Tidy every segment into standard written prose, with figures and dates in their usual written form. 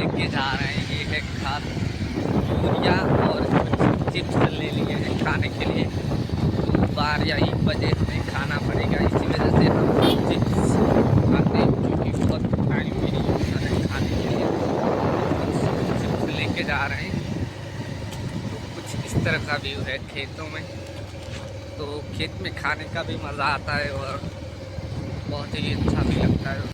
लेके जा रहे हैं। ये है खाद यूरिया और कुछ चिप्स ले लिए हैं खाने के लिए। 12 या 1 बजे हमें खाना पड़ेगा, इसी वजह से हम चिप्स खाते हैं क्योंकि बहुत टाइम भी नहीं होता है खाने के लिए। कुछ चिप्स लेके जा रहे हैं। तो कुछ इस तरह का व्यू है खेतों में। तो खेत में खाने का भी मज़ा आता है और बहुत ही अच्छा भी लगता है।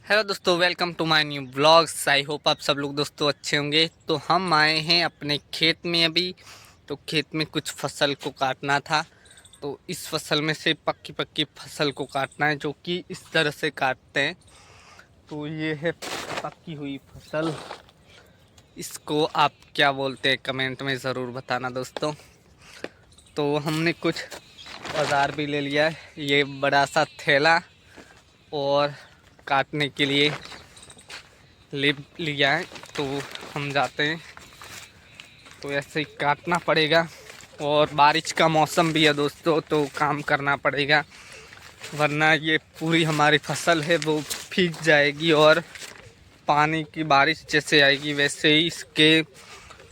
हेलो दोस्तों, welcome to my new blogs. I hope आप सब लोग दोस्तों अच्छे होंगे। तो हम आए हैं अपने खेत में अभी। तो खेत में कुछ फसल को काटना था। तो इस फसल में से पक्की पक्की फसल को काटना है, जो कि इस तरह से काटते हैं। तो ये है पक्की हुई फसल। इसको आप क्या बोलते हैं कमेंट में ज़रूर बताना दोस्तों। तो हमने कुछ औजार भी ले लिया है, ये बड़ा सा थैला और काटने के लिए ले लिया है। तो हम जाते हैं। तो ऐसे ही काटना पड़ेगा और बारिश का मौसम भी है दोस्तों, तो काम करना पड़ेगा, वरना ये पूरी हमारी फसल है वो भीग जाएगी और पानी की बारिश जैसे आएगी वैसे ही इसके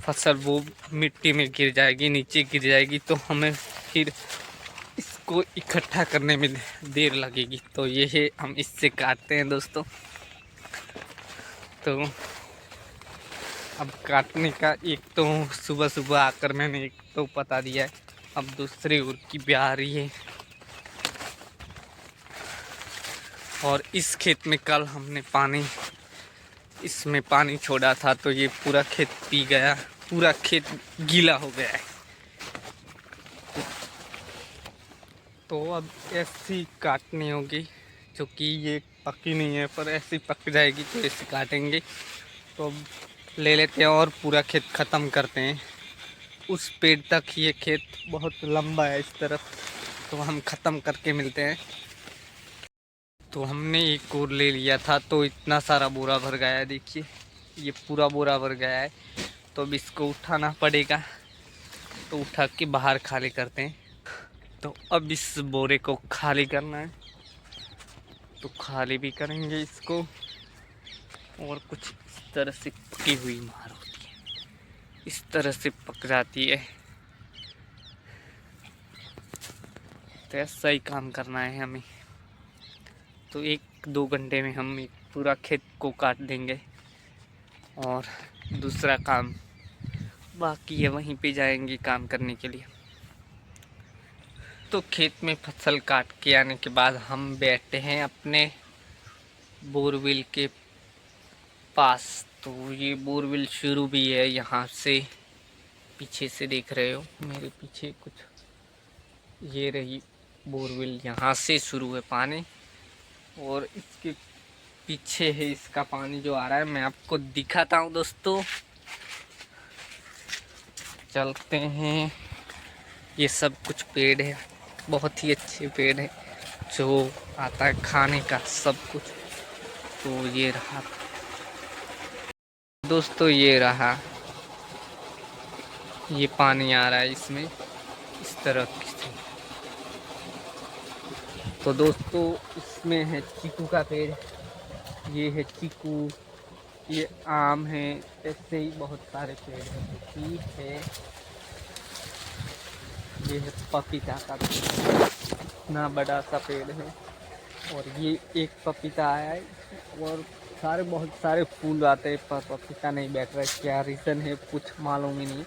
फसल वो मिट्टी में गिर जाएगी, नीचे गिर जाएगी। तो हमें फिर इसको इकट्ठा करने में देर लगेगी। तो ये है, हम इससे काटते हैं दोस्तों। तो अब काटने का एक तो सुबह सुबह आकर मैंने एक तो पता दिया है, अब दूसरी उर की भी आ रही है। और इस खेत में कल हमने इसमें पानी छोड़ा था, तो ये पूरा खेत पी गया, पूरा खेत गीला हो गया है। तो अब ऐसी काटनी होगी, जो कि ये पकी नहीं है, पर ऐसी पक जाएगी तो ऐसे काटेंगे। तो अब ले लेते हैं और पूरा खेत ख़त्म करते हैं। उस पेड़ तक ये खेत बहुत लंबा है इस तरफ, तो हम ख़त्म करके मिलते हैं। तो हमने एक और ले लिया था, तो इतना सारा बोरा भर गया है, देखिए ये पूरा बोरा भर गया है। तो अब इसको उठाना पड़ेगा, तो उठा के बाहर खाली करते हैं। तो अब इस बोरे को खाली करना है, तो खाली भी करेंगे इसको। और कुछ इस तरह से पकी हुई मार होती है, इस तरह से पक जाती है। तो ऐसा ही काम करना है हमें। तो 1-2 घंटे में हम एक पूरा खेत को काट देंगे और दूसरा काम बाकी है, वहीं पे जाएंगे काम करने के लिए। तो खेत में फसल काट के आने के बाद हम बैठे हैं अपने बोरवेल के पास। तो ये बोरवेल शुरू भी है यहाँ से, पीछे से देख रहे हो मेरे पीछे कुछ, ये रही बोरवेल, यहाँ से शुरू है पानी और इसके पीछे है इसका पानी जो आ रहा है। मैं आपको दिखाता हूँ दोस्तों, चलते हैं। ये सब कुछ पेड़ है, बहुत ही अच्छे पेड़ है, जो आता है खाने का सब कुछ। तो ये रहा दोस्तों, ये रहा, ये पानी आ रहा है इसमें इस तरह से। तो दोस्तों इसमें है चीकू का पेड़, ये है चीकू, ये आम है, ऐसे ही बहुत सारे पेड़ हैं। तो ये है, ये है पपीता का पेड़, इतना बड़ा सा पेड़ है। और ये एक पपीता आया है और बहुत सारे फूल आते हैं, पर पपीता नहीं बैठ रहा है, क्या रीज़न है कुछ मालूम ही नहीं।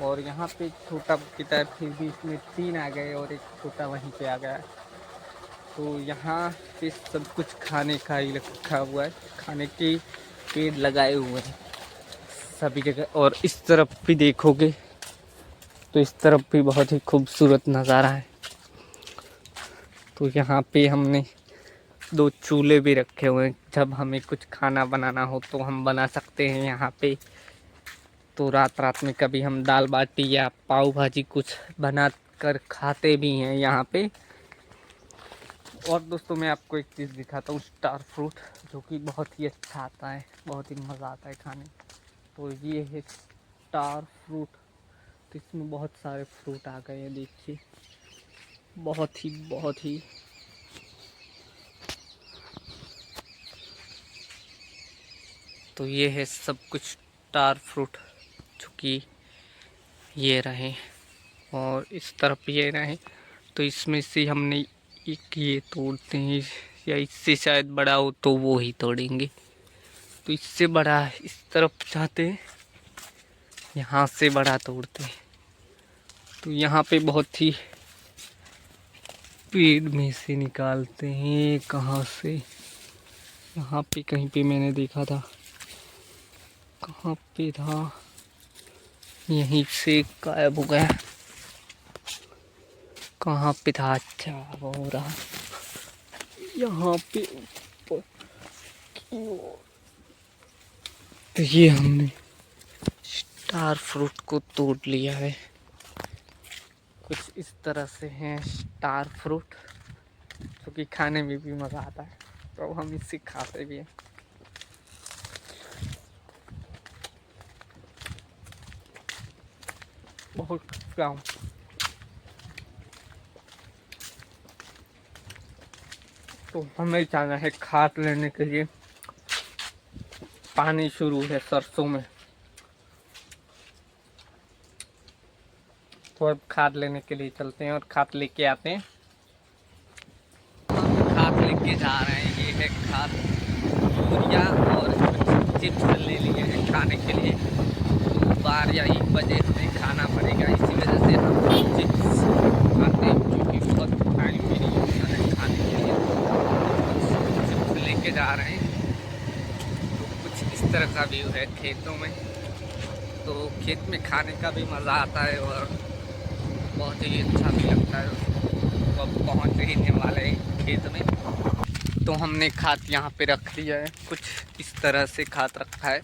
और यहाँ पे छोटा पपीता है, फिर भी इसमें 3 आ गए और एक छोटा वहीं पे आ गया है। तो यहाँ पे सब कुछ खाने का ही रखा हुआ है, खाने के पेड़ लगाए हुए हैं सभी जगह। और इस तरफ भी देखोगे तो इस तरफ भी बहुत ही खूबसूरत नज़ारा है। तो यहाँ पे हमने 2 चूल्हे भी रखे हुए हैं, जब हमें कुछ खाना बनाना हो तो हम बना सकते हैं यहाँ पे। तो रात रात में कभी हम दाल बाटी या पाव भाजी कुछ बना कर खाते भी हैं यहाँ पे। और दोस्तों मैं आपको एक चीज़ दिखाता हूँ, स्टार फ्रूट, जो कि बहुत ही अच्छा आता है, बहुत ही मज़ा आता है खाने। तो ये है स्टार फ्रूट। तो इसमें बहुत सारे फ्रूट आ गए हैं, देखिए बहुत ही तो ये है सब कुछ स्टार फ्रूट, जो कि ये रहे और इस तरफ ये रहे। तो इसमें से हमने एक ये तोड़ते हैं, या इससे शायद बड़ा हो तो वो ही तोड़ेंगे। तो इससे बड़ा इस तरफ जाते हैं, यहाँ से बड़ा तोड़ते हैं। तो यहाँ पे बहुत ही पेड़ में से निकालते हैं। कहाँ से, यहाँ पे कहीं पे मैंने देखा था, कहाँ पे था, यहीं से गायब हो गया। कहाँ पे था, अच्छा वो हो रहा यहाँ पे ऊपर की ओर। तो ये हमने स्टार फ्रूट को तोड़ लिया है। कुछ इस तरह से हैं स्टार फ्रूट, जो कि खाने में भी मज़ा आता है, तो हम इसे खाते भी हैं। बहुत कम। तो हमें जाना है खाद लेने के लिए। पानी शुरू है सरसों में, तो अब खाद लेने के लिए चलते हैं और खाद लेके आते हैं। हम खाद लेके जा रहे हैं। ये है खाद, यूरिया और कुछ चिप्स ले लिए हैं खाने के लिए। 12 या 1 बजे हमें खाना पड़ेगा, इसी वजह से हम चिप्स खाते हैं, क्योंकि बहुत टाइम भी नहीं होता है खाने के लिए। चिप्स लेके जा रहे हैं। तो कुछ इस तरह का व्यू है खेतों में। तो खेत में खाने का भी मज़ा आता है और बहुत ही अच्छा भी लगता है। तो अब पहुँच ही वाले हैं खेत में। तो हमने खाद यहाँ पे रख दिया है, कुछ इस तरह से खाद रखा है।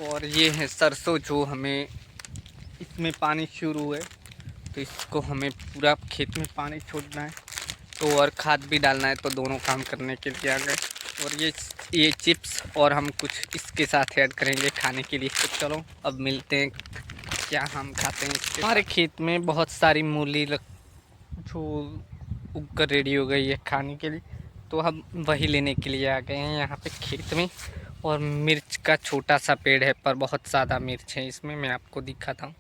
और ये है सरसों, जो हमें इसमें पानी शुरू है, तो इसको हमें पूरा खेत में पानी छोड़ना है, तो और खाद भी डालना है। तो दोनों काम करने के लिए आ गए। और ये चिप्स और हम कुछ इसके साथ ऐड करेंगे खाने के लिए। तो चलो अब मिलते हैं क्या हम खाते हैं इसके। हमारे खेत में बहुत सारी मूली जो उगकर रेडी हो गई है खाने के लिए, तो हम वही लेने के लिए आ गए हैं यहाँ पे खेत में। और मिर्च का छोटा सा पेड़ है, पर बहुत ज़्यादा मिर्च है इसमें, मैं आपको दिखाता हूँ।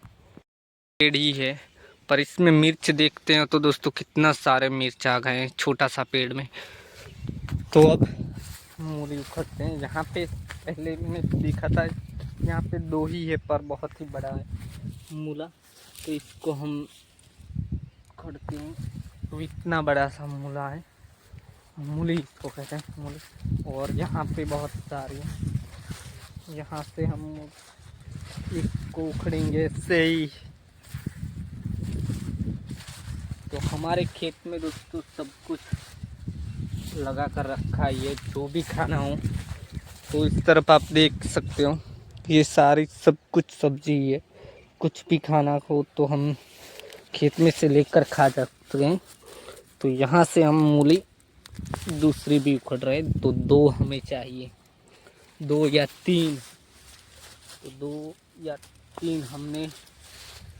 पेड़ ही है, पर इसमें मिर्च देखते हैं तो दोस्तों कितना सारे मिर्च आ गए हैं छोटा सा पेड़ में। तो अब मूली उखड़ते हैं। यहाँ पे पहले मैंने देखा था, यहाँ पे 2 ही है, पर बहुत ही बड़ा है मूला। तो इसको हम उखड़ते हैं। तो इतना बड़ा सा मूला है, मूली इसको कहते हैं, मूली। और यहाँ पे बहुत सारी है, यहाँ से हम इसको उखड़ेंगे से ही। तो हमारे खेत में दोस्तों सब कुछ लगा कर रखा है, ये जो भी खाना हो। तो इस तरफ आप देख सकते हो, ये सारी सब कुछ सब्जी है। कुछ भी खाना हो तो हम खेत में से लेकर खा सकते हैं। तो यहाँ से हम मूली दूसरी भी उखड़ रहे हैं, तो 2 हमें चाहिए, 2 या 3। तो 2 या 3 हमने,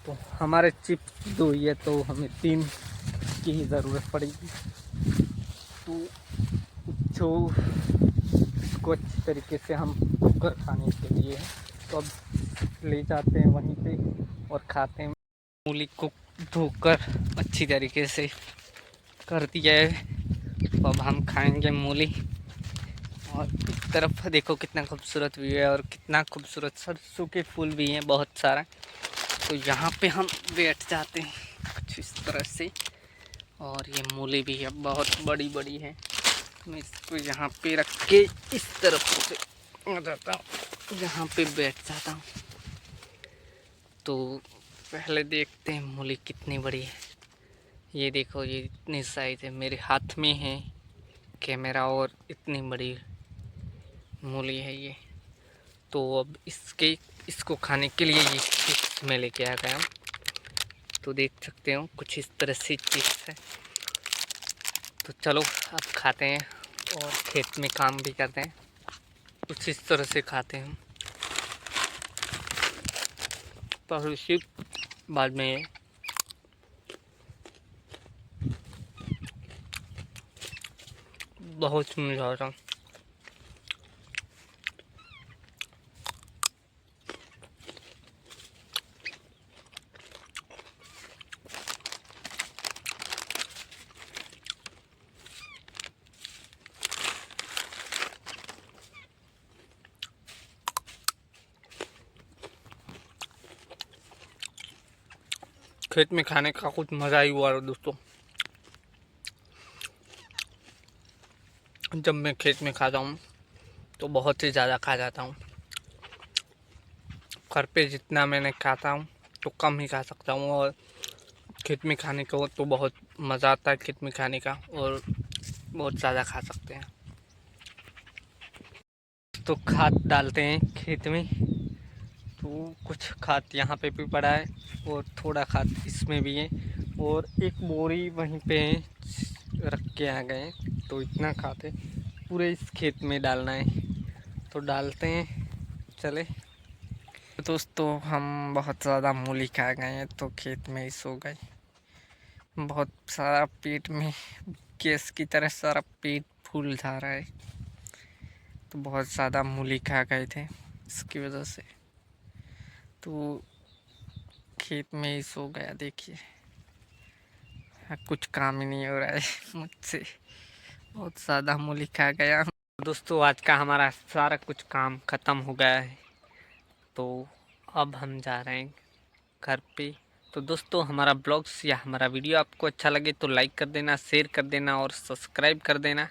तो हमारे चिप्स 2 ही है, तो हमें 3 की ही ज़रूरत पड़ेगी। तो जो इसको अच्छी तरीके से हम कुकर खाने के लिए, तो अब ले जाते हैं वहीं पे और खाते हैं। मूली को धोकर अच्छी तरीके से कर दिया है, तो अब हम खाएंगे मूली। और इस तरफ देखो कितना खूबसूरत व्यू है, और कितना खूबसूरत सरसों के फूल भी हैं बहुत सारा। तो यहाँ पे हम बैठ जाते हैं कुछ इस तरह से। और ये मूली भी है, बहुत बड़ी बड़ी है। मैं इसको यहाँ पे रख के इस तरफ से आ जाता हूँ, यहाँ पे बैठ जाता हूँ। तो पहले देखते हैं मूली कितनी बड़ी है। ये देखो, ये इतनी साइज है, मेरे हाथ में है कैमरा, और इतनी बड़ी मूली है ये। तो अब इसको खाने के लिए ये चिप्स में लेके आ गया हूँ। तो देख सकते हो कुछ इस तरह से चिप्स है। तो चलो अब खाते हैं और खेत में काम भी करते हैं। कुछ इस तरह से खाते हैं पहले से बाद में। बहुत मज़ा आ रहा। खेत में खाने का कुछ मज़ा ही हुआ दोस्तों। जब मैं खेत में खाता हूँ तो बहुत ही ज़्यादा खा जाता हूँ। घर पे जितना मैंने खाता हूँ तो कम ही खा सकता हूँ, और खेत में खाने को तो बहुत मज़ा आता है खेत में खाने का, और बहुत ज़्यादा खा सकते हैं। तो खाद डालते हैं खेत में, तो कुछ खाद यहाँ पे भी पड़ा है और थोड़ा खाद इसमें भी है, और एक बोरी वहीं पे रख के आ गए, तो इतना खाद है पूरे इस खेत में डालना है, तो डालते हैं। चले दोस्तों, हम बहुत ज़्यादा मूली खा गए हैं तो खेत में ही सो गए। बहुत सारा पेट में गैस की तरह सारा पेट फूल जा रहा है, तो बहुत ज़्यादा मूली खा गए थे इसकी वजह से, तो खेत में ही सो गया। देखिए कुछ काम ही नहीं हो रहा है मुझसे, बहुत ज़्यादा मूली खा गया। दोस्तों आज का हमारा सारा कुछ काम ख़त्म हो गया है, तो अब हम जा रहे हैं घर पे। तो दोस्तों हमारा ब्लॉग्स या हमारा वीडियो आपको अच्छा लगे तो लाइक कर देना, शेयर कर देना और सब्सक्राइब कर देना।